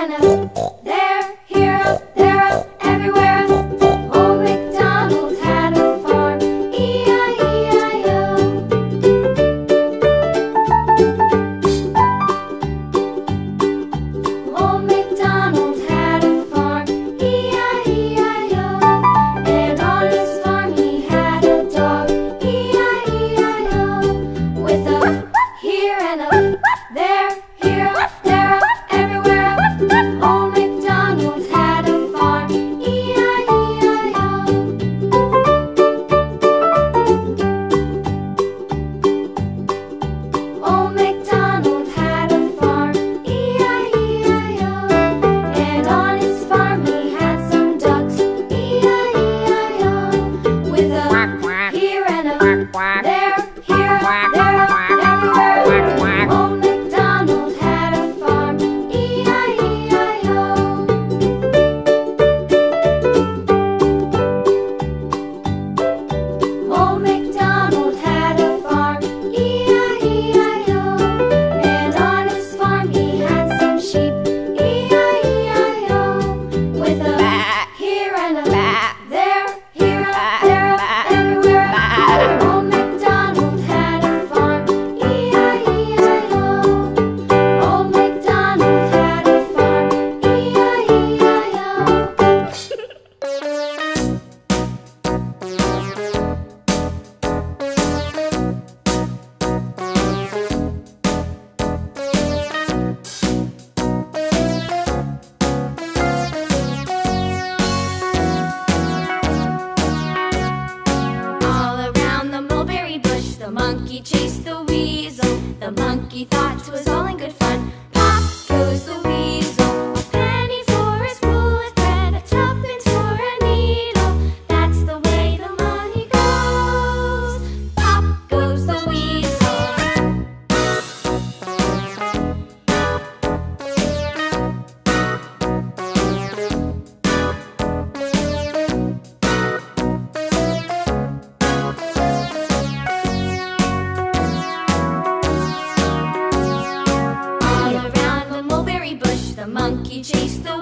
and a there, here, up, there, up, everywhere. Old MacDonald had a farm, E-I-E-I-O. Old MacDonald had a farm, E-I-E-I-O. And on his farm he had a dog, E-I-E-I-O. With a here and a there, here, up, there, up, everywhere. Old MacDonald had a farm, E-I-E-I-O. Old MacDonald had a farm, E-I-E-I-O. And on his farm he had some ducks, E-I-E-I-O. With a here and a there, here, there, everywhere. Old MacDonald had a farm, E-I-E-I-O. Old MacDonald had a farm, E-I-E-I-O. And on his farm he had some sheep, E-I-E-I-O. With a here and a there, here, there, everywhere. Old MacDonald had a farm, E-I-E-I-O. Old MacDonald had a farm, E-I-E-I-O. All around the mulberry bush, the monkey chased the weasel. The monkey thought 'twas all in good fun. Pop goes the weasel, a penny for a spool of thread, a tuppence for a needle. That's the way the money goes. Pop goes the weasel. All around the mulberry bush, the monkey chased the